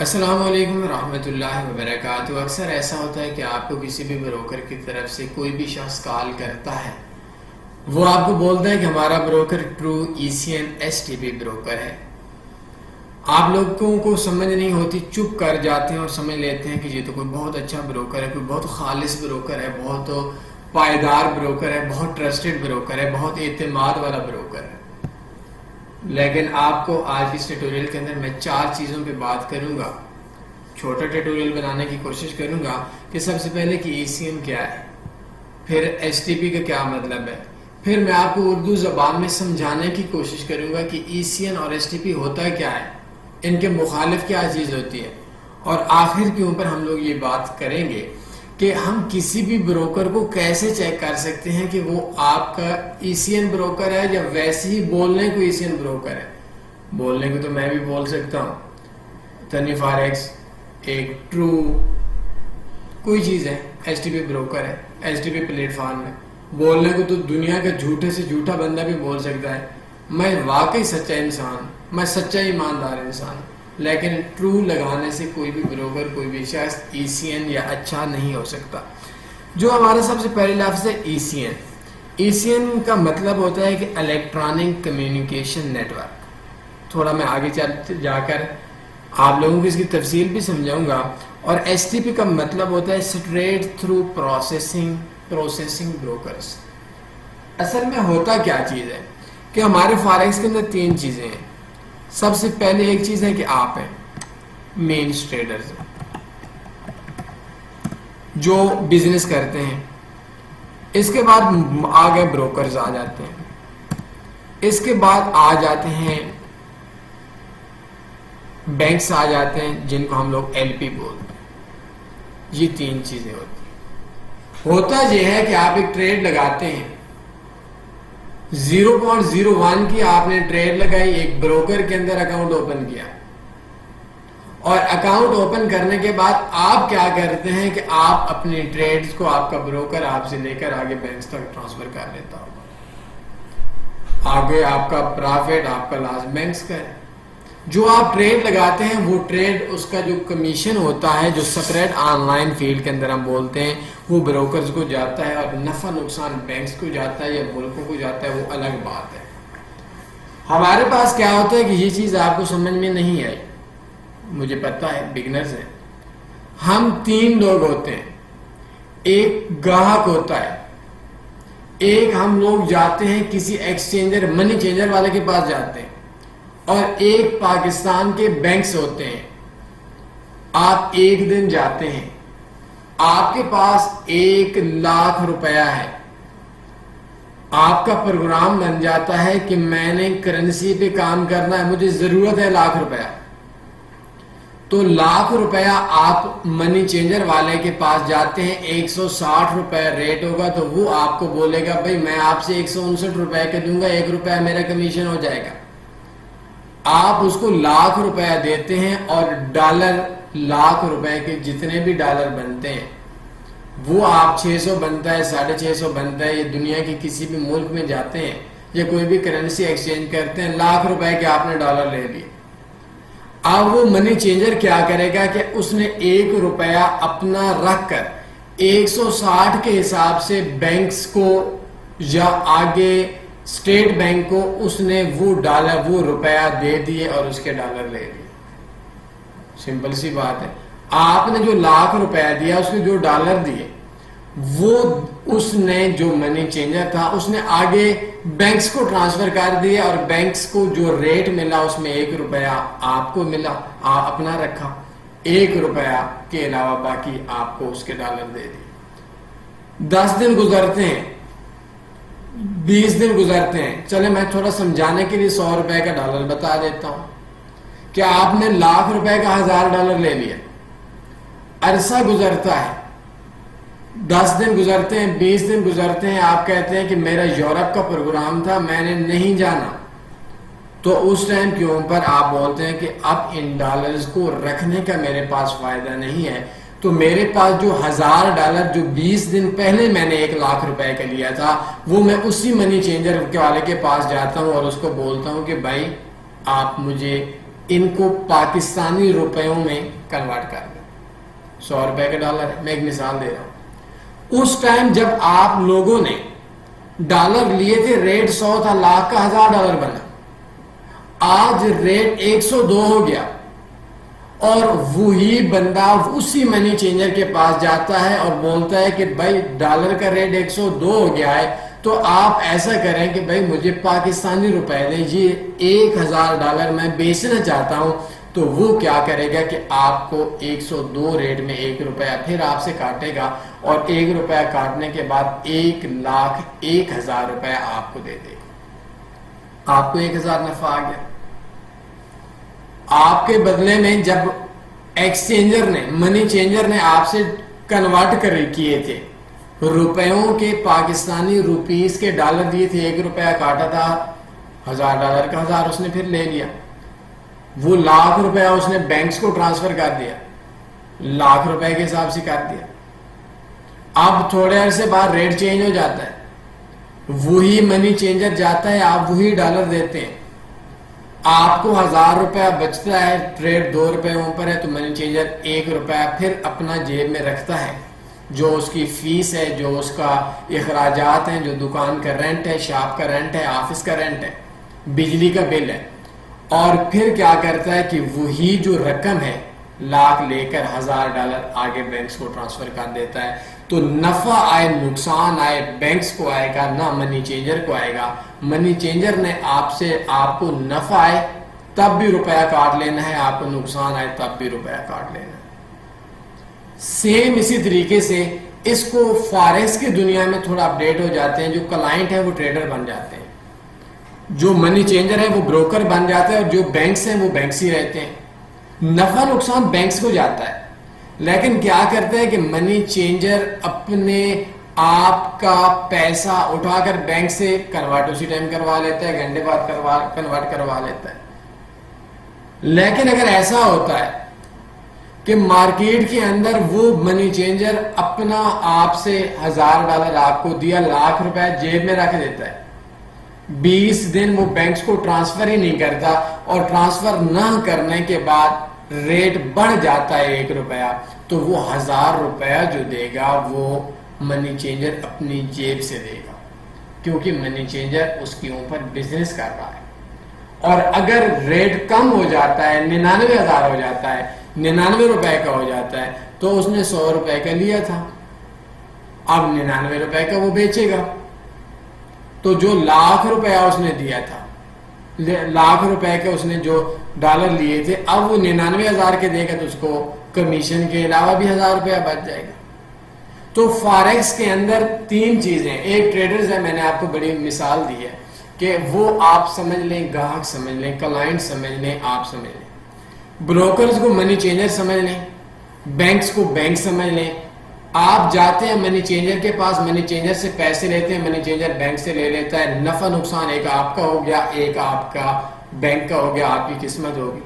السلام علیکم ورحمۃ اللہ وبرکاتہ۔ اکثر ایسا ہوتا ہے کہ آپ کو کسی بھی بروکر کی طرف سے کوئی بھی شخص کال کرتا ہے، وہ آپ کو بولتا ہے کہ ہمارا broker true ECN STP broker ہے۔ آپ لوگوں کو سمجھ نہیں ہوتی، چپ کر جاتے ہیں اور سمجھ لیتے ہیں کہ یہ تو کوئی بہت اچھا بروکر ہے، کوئی بہت خالص بروکر ہے، بہت پائیدار بروکر ہے، بہت ٹرسٹڈ بروکر ہے، بہت اعتماد والا بروکر ہے۔ لیکن آپ کو آج اس ٹیٹوریل کے اندر میں 4 چیزوں پہ بات کروں گا۔ چھوٹا ٹیٹوریل بنانے کی کوشش کروں گا کہ سب سے پہلے کہ ECN کیا ہے، پھر STP کا کیا مطلب ہے، پھر میں آپ کو اردو زبان میں سمجھانے کی کوشش کروں گا کہ ECN اور STP ہوتا کیا ہے، ان کے مخالف کیا چیز ہوتی ہے، اور آخر کے اوپر ہم لوگ یہ بات کریں گے کہ ہم کسی بھی بروکر کو کیسے چیک کر سکتے ہیں کہ وہ آپ کا ECN بروکر ہے یا ویسے ہی بولنے کو ECN بروکر ہے۔ بولنے کو تو میں بھی بول سکتا ہوں تنی فاریکس ایک ٹرو کوئی چیز ہے، STP بروکر ہے، STP پلیٹ فارم ہے۔ بولنے کو تو دنیا کا جھوٹے سے جھوٹا بندہ بھی بول سکتا ہے میں واقعی سچا انسان، میں سچا ایماندار انسان، لیکن ٹرو لگانے سے کوئی بھی بروکر، کوئی بھی شخص ECN یا اچھا نہیں ہو سکتا۔ جو ہمارا سب سے پہلے لفظ ہے ECN کا مطلب ہوتا ہے کہ الیکٹرانک کمیونیکیشن نیٹ ورک۔ تھوڑا میں آگے جا کر آپ لوگوں کو اس کی تفصیل بھی سمجھاؤں گا۔ اور STP کا مطلب ہوتا ہے اسٹریٹ تھرو پروسیسنگ بروکرز۔ اصل میں ہوتا کیا چیز ہے کہ ہمارے فارکس کے اندر 3 چیزیں ہیں۔ سب سے پہلے ایک چیز ہے کہ آپ ہیں مین ٹریڈرز جو بزنس کرتے ہیں، اس کے بعد آگے بروکرز آ جاتے ہیں، اس کے بعد آ جاتے ہیں بینکس آ جاتے ہیں جن کو ہم لوگ LP بولتے ہیں۔ یہ 3 چیزیں ہوتی ہیں۔ ہوتا یہ ہے کہ آپ ایک ٹریڈ لگاتے ہیں، 0.01 کی آپ نے ٹریڈ لگائی، ایک بروکر کے اندر اکاؤنٹ اوپن کیا، اور اکاؤنٹ اوپن کرنے کے بعد آپ کیا کرتے ہیں کہ آپ اپنی ٹریڈز کو آپ کا بروکر آپ سے لے کر آگے بینکس تک ٹرانسفر کر لیتا ہو۔ آگے آپ کا پرافٹ، آپ کا لاس بینکس کا ہے۔ جو آپ ٹریڈ لگاتے ہیں وہ ٹریڈ، اس کا جو کمیشن ہوتا ہے، جو سپریٹ آن لائن فیلڈ کے اندر ہم بولتے ہیں، وہ بروکرز کو جاتا ہے، اور نفع نقصان بینکس کو جاتا ہے یا ملکوں کو جاتا ہے، وہ الگ بات ہے۔ ہمارے پاس کیا ہوتا ہے کہ یہ چیز آپ کو سمجھ میں نہیں آئی، مجھے پتا ہے بگنرز ہیں۔ ہم 3 لوگ ہوتے ہیں، ایک گاہک ہوتا ہے، ایک ہم لوگ جاتے ہیں کسی ایکسچینجر منی چینجر والے کے پاس جاتے ہیں، اور ایک پاکستان کے بینکس ہوتے ہیں۔ آپ ایک دن جاتے ہیں، آپ کے پاس 1,00,000 روپیہ ہے، آپ کا پروگرام بن جاتا ہے کہ میں نے کرنسی پہ کام کرنا ہے، مجھے ضرورت ہے 1,00,000 روپیہ، تو 1,00,000 روپیہ آپ منی چینجر والے کے پاس جاتے ہیں، 160 روپے ریٹ ہوگا، تو وہ آپ کو بولے گا بھائی میں آپ سے 159 روپے کا دوں گا، 1 روپیہ میرا کمیشن ہو جائے گا۔ آپ اس کو 1,00,000 روپیہ دیتے ہیں، اور ڈالر 1,00,000 روپے کے جتنے بھی ڈالر بنتے ہیں وہ آپ 600 بنتا ہے، 650 بنتا ہے، یہ دنیا کے کسی بھی ملک میں جاتے ہیں یا کوئی بھی کرنسی ایکسچینج کرتے ہیں، 1,00,000 روپے کے آپ نے ڈالر لے لیے۔ اب وہ منی چینجر کیا کرے گا کہ اس نے 1 روپیہ اپنا رکھ کر 160 کے حساب سے بینکس کو یا آگے اسٹیٹ بینک کو اس نے وہ ڈالر، وہ روپیہ دے دیے اور اس کے ڈالر لے لیے۔ سمپل سی بات ہے، آپ نے جو 1,00,000 روپیہ دیا، اس نے جو ڈالر دیے، وہ اس نے جو منی چینجر تھا اس نے آگے بینکس کو ٹرانسفر کر دیا، اور بینکس کو جو ریٹ ملا اس میں 1 روپیہ آپ کو ملا، آپ اپنا رکھا، 1 روپیہ کے علاوہ باقی آپ کو اس کے ڈالر دے دیے۔ 10 دن گزرتے ہیں، 20 دن گزرتے ہیں، چلے میں تھوڑا سمجھانے کے لیے 100 روپے کا ڈالر بتا دیتا ہوں کہ آپ نے 1,00,000 روپے کا 1,000 ڈالر لے لیا۔ عرصہ گزرتا ہے، 10 دن گزرتے ہیں، 20 دن گزرتے ہیں، آپ کہتے ہیں کہ میرا یورپ کا پروگرام تھا، میں نے نہیں جانا، تو اس ٹائم کے اوپر آپ بولتے ہیں کہ اب ان ڈالرز کو رکھنے کا میرے پاس فائدہ نہیں ہے، تو میرے پاس جو 1,000 ڈالر جو 20 دن پہلے میں نے 1,00,000 روپے کا لیا تھا، وہ میں اسی منی چینجر والے کے پاس جاتا ہوں اور اس کو بولتا ہوں کہ بھائی آپ مجھے ان کو پاکستانی روپیوں میں کنورٹ کر دیں. 100 روپے کا ڈالر ہے, میں ایک مثال دے رہا ہوں. اس ٹائم جب آپ لوگوں نے ڈالر لیے تھے ریٹ 100 تھا, لاکھ کا $1000 بنا. آج ریٹ 102 ہو گیا اور وہی بندہ اسی منی چینجر کے پاس جاتا ہے اور بولتا ہے کہ بھائی ڈالر کا ریٹ 102 ہو گیا ہے, تو آپ ایسا کریں کہ بھائی مجھے پاکستانی روپے دیں, یہ $1000 میں بیچنا چاہتا ہوں. تو وہ کیا کرے گا کہ آپ کو 102 ریٹ میں $1 پھر آپ سے کاٹے گا, اور $1 کاٹنے کے بعد 1,01,000 آپ کو دے دے گا. آپ کو 1000 نفع آ گیا. آپ کے بدلے میں جب ایکسچینجر نے, منی چینجر نے آپ سے کنورٹ کیے تھے روپیوں کے, پاکستانی روپیز کے ڈالر دیے تھے, $1 کاٹا تھا, $1000 کا 1000 اس نے پھر لے لیا. وہ $1,00,000 اس نے بینکس کو ٹرانسفر کر دیا, $1,00,000 کے حساب سے کر دیا. اب تھوڑے عرصے بعد ریٹ چینج ہو جاتا ہے, وہی منی چینجر جاتا ہے, آپ وہی ڈالر دیتے ہیں, آپ کو $1,000 بچتا ہے, ریٹ $2 اوپر ہے, تو منی چینجر $1 پھر اپنا جیب میں رکھتا ہے. جو اس کی فیس ہے, جو اس کا اخراجات ہیں, جو دکان کا رینٹ ہے, شاپ کا رینٹ ہے, آفس کا رینٹ ہے, بجلی کا بل ہے, اور پھر کیا کرتا ہے کہ وہی جو رقم ہے $1,00,000 لے کر $1,000 آگے بینکس کو ٹرانسفر کر دیتا ہے. تو نفع آئے نقصان آئے بینکس کو آئے گا, نہ منی چینجر کو آئے گا. منی چینجر نے آپ کو نفع آئے تب بھی روپیہ کاٹ لینا ہے, آپ کو نقصان آئے تب بھی روپیہ کاٹ لینا ہے. سیم اسی طریقے سے اس کو فارکس کی دنیا میں تھوڑا اپڈیٹ ہو جاتے ہیں. جو کلائنٹ ہیں وہ ٹریڈر بن جاتے ہیں, جو منی چینجر ہے وہ بروکر بن جاتا ہے, اور جو بینکس ہیں وہ بینکس ہی رہتے ہیں. نفع نقصان بینکس کو جاتا ہے, لیکن کیا کرتا ہے کہ منی چینجر اپنے آپ کا پیسہ اٹھا کر بینک سے کنورٹ اسی ٹائم کروا لیتا ہے, گھنٹے بعد کنورٹ کروا لیتا ہے. لیکن اگر ایسا ہوتا ہے کہ مارکیٹ کے اندر وہ منی چینجر اپنا آپ سے $1,000 آپ کو دیا, $1,00,000 جیب میں رکھ دیتا ہے, 20 دن وہ بینکس کو ٹرانسفر ہی نہیں کرتا, اور ٹرانسفر نہ کرنے کے بعد ریٹ بڑھ جاتا ہے $1, تو وہ $1,000 جو دے گا وہ منی چینجر اپنی جیب سے دے گا, کیونکہ منی چینجر اس کے اوپر بزنس کر رہا ہے. اور اگر ریٹ کم ہو جاتا ہے, 99,000 ہو جاتا ہے, $99 کا ہو جاتا ہے, تو اس نے $100 کا لیا تھا, اب $99 کا وہ بیچے گا. تو جو $1,00,000 اس نے دیا تھا, $1,00,000 کے اس نے جو ڈالر لیے تھے, اب وہ 99,000 کے دے گا, تو اس کو کمیشن کے علاوہ بھی $1,000 بچ جائے گا. تو فارکس کے اندر 3 چیزیں, ایک ٹریڈرز ہے, میں نے آپ کو بڑی مثال دی ہے کہ وہ آپ سمجھ لیں, گاہک سمجھ لیں, کلائنٹ سمجھ لیں, آپ سمجھ لیں, بروکرز کو منی چینجر سمجھ لیں, بینکس کو بینک سمجھ لیں. آپ جاتے ہیں منی چینجر کے پاس, منی چینجر سے پیسے لیتے ہیں, منی چینجر بینک سے لے لیتا ہے, نفع نقصان ایک آپ کا ہو گیا, ایک آپ کا بینک کا ہو گیا, آپ کی قسمت ہوگی,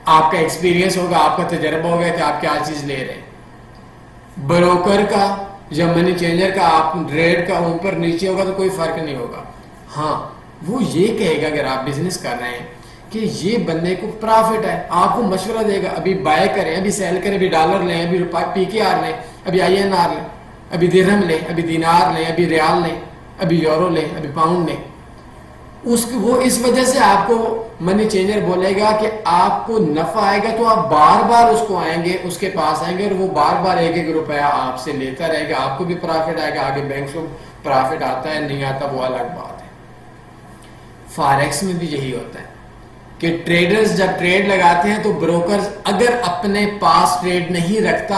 آپ کا ایکسپیرینس ہوگا, آپ کا تجربہ ہوگا کہ آپ کیا چیز لے رہے ہیں. بروکر کا یا منی چینجر کا آپ ریٹ کا اوپر نیچے ہوگا تو کوئی فرق نہیں ہوگا. ہاں وہ یہ کہے گا اگر آپ بزنس کر رہے ہیں کہ یہ بندے کو پرافٹ ہے, آپ کو مشورہ دے گا, ابھی بائی کریں, ابھی سیل کریں, ابھی ڈالر لیں, ابھی PKR لیں, ابھی INR لیں, ابھی درہم لیں, ابھی دینار لیں, ابھی ریال لیں, ابھی یورو لیں, ابھی پاؤنڈ لیں. وہ اس وجہ سے آپ کو منی چینجر بولے گا کہ آپ کو نفع آئے گا تو آپ بار بار اس کو آئیں گے, اس کے پاس آئیں گے, اور وہ بار بار $1 آپ سے لیتا رہے گا, آپ کو بھی پرافٹ آئے گا, آگے بینک کو پرافٹ آتا ہے نہیں آتا وہ الگ بات ہے. فارکس میں بھی یہی ہوتا ہے کہ ٹریڈرز جب ٹریڈ لگاتے ہیں تو بروکرز اگر اپنے پاس ٹریڈ نہیں رکھتا,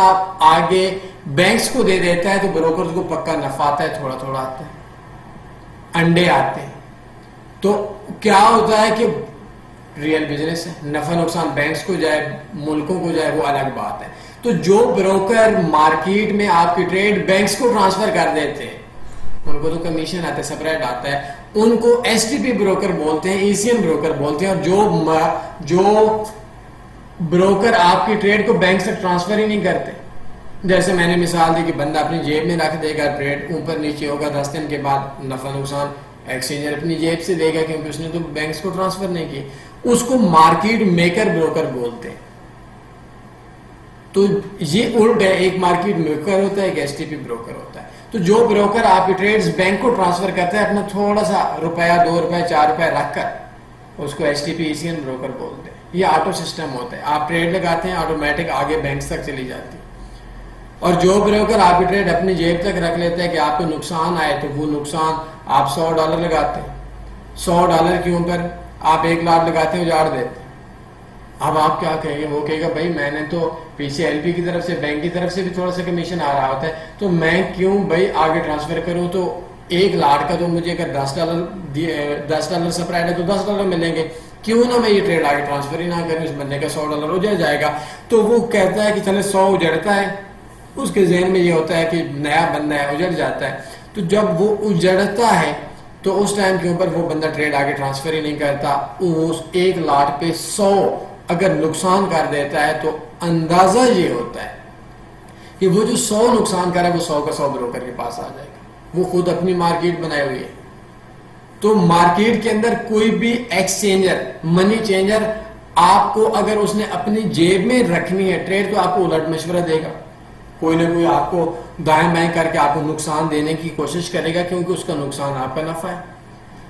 آگے بینکس کو دے دیتا ہے, تو بروکرز کو پکا نفع آتا ہے, تھوڑا تھوڑا آتا ہے, انڈے آتے ہیں. تو کیا ہوتا ہے کہ ریئل بزنس ہے, نفع نقصان بینکس کو جائے, ملکوں کو جائے, وہ الگ بات ہے. تو جو بروکر مارکیٹ میں آپ کی ٹریڈ بینکس کو ٹرانسفر کر دیتے ہیں, ان کو تو کمیشن آتا ہے, سپریٹ آتا ہے, ان کو STP بروکر بولتے ہیں, ECN بروکر بولتے ہیں. اور جو بروکر آپ کی ٹریڈ کو بینک سے ٹرانسفر ہی نہیں کرتے, جیسے میں نے مثال دی کہ بندہ اپنی جیب میں رکھ دے گا, ٹریڈ اوپر نیچے ہوگا, 10 دن کے بعد نفع نقصان ایکسچینجر اپنی جیب سے دے گا, کیونکہ اس نے تو بینکس کو ٹرانسفر نہیں کی. اس کو مارکیٹ میکر بروکر بولتے ہیں. تو یہ الٹ ہے, ایک مارکیٹ میکر ہوتا ہے, ایک ایس ٹی پی بروکر ہوتا ہے. تو جو بروکر آپ کی ٹریڈز بینک کو ٹرانسفر کرتا ہے اپنا تھوڑا سا روپیہ, 2 روپے 4 روپے رکھ کر, اس کو S T P ECN broker بولتے ہیں. یہ آٹو سسٹم ہوتا ہے, آپ ٹریڈ لگاتے ہیں آٹومیٹک آگے بینکس تک چلی جاتی ہے. اور جو بروکر آپ کی ٹریڈ اپنی جیب تک رکھ لیتا ہے کہ آپ کو نقصان آئے تو وہ نقصان آپ $100 لگاتے ہیں, $100 کے اوپر آپ 1 لاکھ لگاتے ہیں, اجاڑ دیتے ہیں. اب آپ کیا کہیں گے؟ وہ کہے گا بھائی میں نے تو پیچھے LP کی طرف سے, بینک کی طرف سے بھی تھوڑا سا کمیشن آ رہا ہوتا ہے, تو میں کیوں بھائی آگے ٹرانسفر کروں؟ تو 1 لاکھ کا تو مجھے اگر $10 سپریڈ ہے تو $10 ملیں گے, کیوں نہ میں یہ ٹریڈ آگے ٹرانسفر ہی نہ کروں, اس بندے کا $100 اجڑ جائے گا. تو وہ کہتا ہے کہ چلے 100 اجڑتا ہے, اس کے ذہن میں یہ ہوتا ہے کہ نیا بندہ ہے, اجڑ جاتا ہے. تو جب وہ اجڑتا ہے تو اس ٹائم کے اوپر وہ بندہ ٹریڈ آگے ٹرانسفر ہی نہیں کرتا. اس 1 لاکھ پہ 100 اگر نقصان کر دیتا ہے تو اندازہ یہ ہوتا ہے کہ وہ جو 100 نقصان کرا ہے وہ 100 کا 100 بروکر کے پاس آ جائے گا. وہ خود اپنی مارکیٹ بنائے ہوئی ہے. تو مارکیٹ کے اندر کوئی بھی ایکسچینجر, منی چینجر, آپ کو اگر اس نے اپنی جیب میں رکھنی ہے ٹریڈ تو آپ کو الٹ مشورہ دے گا, کوئی نہ کوئی آپ کو دائیں بائیں کر کے آپ کو نقصان دینے کی کوشش کرے گا, کیونکہ اس کا نقصان آپ کا نفع ہے.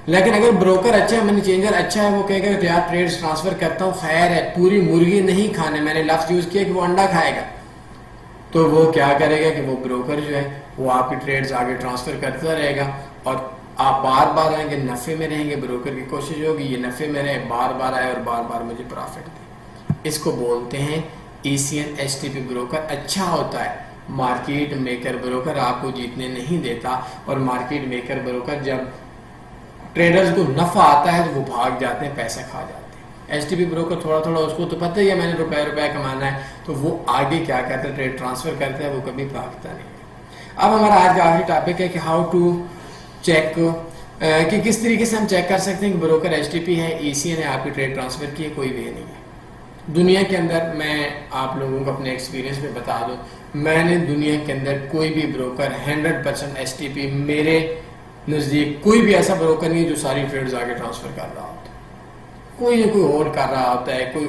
لیکن اگر بروکر اچھا ہے, منی چینجر اچھا ہے, وہ کہے گا کہ یار ٹریڈز ٹرانسفر کرتا ہوں, خیر ہے, پوری مرغی نہیں کھانے, میں نے لفظ یوز کیا کہ وہ انڈا کھائے گا, تو وہ کیا کرے گا کہ وہ بروکر جو ہے وہ آپ کی ٹریڈز آگے ٹرانسفر کرتا رہے گا, اور آپ بار بار آئیں گے, نفع میں رہیں گے. بروکر کی کوشش ہوگی یہ نفع میں رہے, بار بار آئے اور بار بار مجھے پرافٹ دے. اس کو بولتے ہیں ECN STP بروکر. اچھا ہوتا ہے. مارکیٹ میکر بروکر آپ کو جیتنے نہیں دیتا, اور مارکیٹ میکر بروکر جب ٹریڈرز کو نفع آتا ہے تو وہ بھاگ جاتے ہیں, پیسہ کھا جاتے ہیں. STP بروکر تھوڑا تھوڑا اس کو تو پتہ ہی ہے میں نے روپے کمانا ہے, تو وہ آگے کیا کرتا ہے, ٹریڈ ٹرانسفر کرتا ہے, وہ کبھی بھاگتا نہیں ہے. اب ہمارا آج کا آخری ٹاپک ہے کہ ہاؤ ٹو چیک, کہ کس طریقے سے ہم چیک کر سکتے ہیں کہ بروکر STP ہے, ECN ہے, آپ کی ٹریڈ ٹرانسفر کی ہے. کوئی وے نہیں ہے دنیا کے اندر. میں آپ لوگوں کو اپنے ایکسپیرینس میں بتا دوں, میں نے دنیا کے اندر کوئی بھی بروکر 100% STP, میرے نزدیک کوئی بھی ایسا بروکر نہیں ہے جو ساری ٹریڈز آگے ٹرانسفر کر رہا ہوتا ہے. کوئی نہ کوئی اور کر رہا ہوتا ہے, کوئی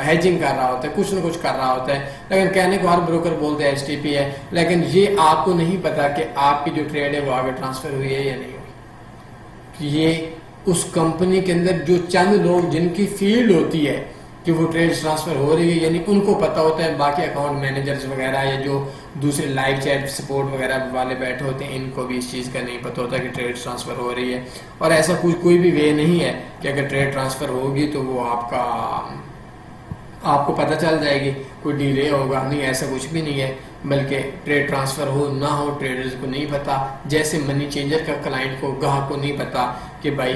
ہیجنگ کر رہا ہوتا ہے, کچھ نہ کچھ کر رہا ہوتا ہے. لیکن کہنے کو ہر بروکر بولتے ہیں STP ہے, لیکن یہ آپ کو نہیں پتا کہ آپ کی جو ٹریڈ ہے وہ آگے ٹرانسفر ہوئی ہے یا نہیں ہوئی. یہ اس کمپنی کے اندر جو چند لوگ جن کی فیلڈ ہوتی ہے کہ وہ ٹریڈ ٹرانسفر ہو رہی ہے, یعنی ان کو پتہ ہوتا ہے. باقی اکاؤنٹ مینیجرز وغیرہ یا جو دوسرے لائیو چیٹ سپورٹ وغیرہ والے بیٹھے ہوتے ہیں, ان کو بھی اس چیز کا نہیں پتہ ہوتا کہ ٹریڈ ٹرانسفر ہو رہی ہے. اور ایسا کوئی بھی وے نہیں ہے کہ اگر ٹریڈ ٹرانسفر ہوگی تو وہ آپ کو پتہ چل جائے گی, کوئی ڈیلے ہوگا. نہیں, ایسا کچھ بھی نہیں ہے, بلکہ ٹریڈ ٹرانسفر ہو نہ ہو ٹریڈرز کو نہیں پتہ. جیسے منی چینجر کا کلائنٹ کو, گاہک کو نہیں پتہ کہ بھائی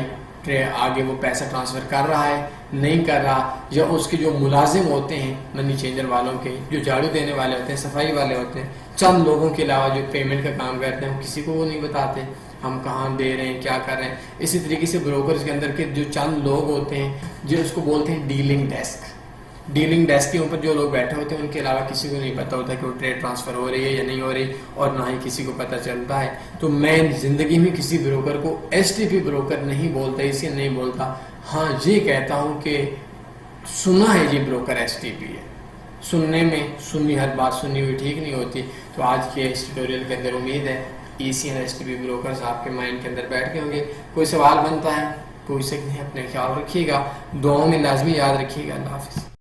آگے وہ پیسہ ٹرانسفر کر رہا ہے نہیں کر رہا, یا اس کے جو ملازم ہوتے ہیں منی چینجر والوں کے, جو جھاڑو دینے والے ہوتے ہیں, صفائی والے ہوتے ہیں, چند لوگوں کے علاوہ جو پیمنٹ کا کام کرتے ہیں, کسی کو وہ نہیں بتاتے ہم کہاں دے رہے ہیں, کیا کر رہے ہیں. اسی طریقے سے بروکرز کے اندر کے جو چند لوگ ہوتے ہیں جو اس کو بولتے ہیں ڈیلنگ ڈیسک, ڈیلنگ ڈیسک کے اوپر جو لوگ بیٹھے ہوتے ہیں ان کے علاوہ کسی کو نہیں پتہ ہوتا کہ وہ ٹریڈ ٹرانسفر ہو رہی ہے یا نہیں ہو رہی, اور نہ ہی کسی کو پتہ چلتا ہے. تو میں زندگی میں کسی بروکر کو STP بروکر نہیں بولتا, اسے نہیں بولتا. ہاں یہ کہتا ہوں کہ سنا ہے یہ بروکر STP ہے. سننے میں سنی ہر بات سنی ہوئی ٹھیک نہیں ہوتی. تو آج کے اس ٹیوٹوریل کے اندر امید ہے ECN STP بروکرز آپ کے مائنڈ کے اندر بیٹھ کے ہوں گے. کوئی سوال بنتا ہے پوچھ سکتے ہیں. اپنے خیال رکھیے گا, دعاؤں میں لازمی یاد رکھیے گا. اللہ حافظ.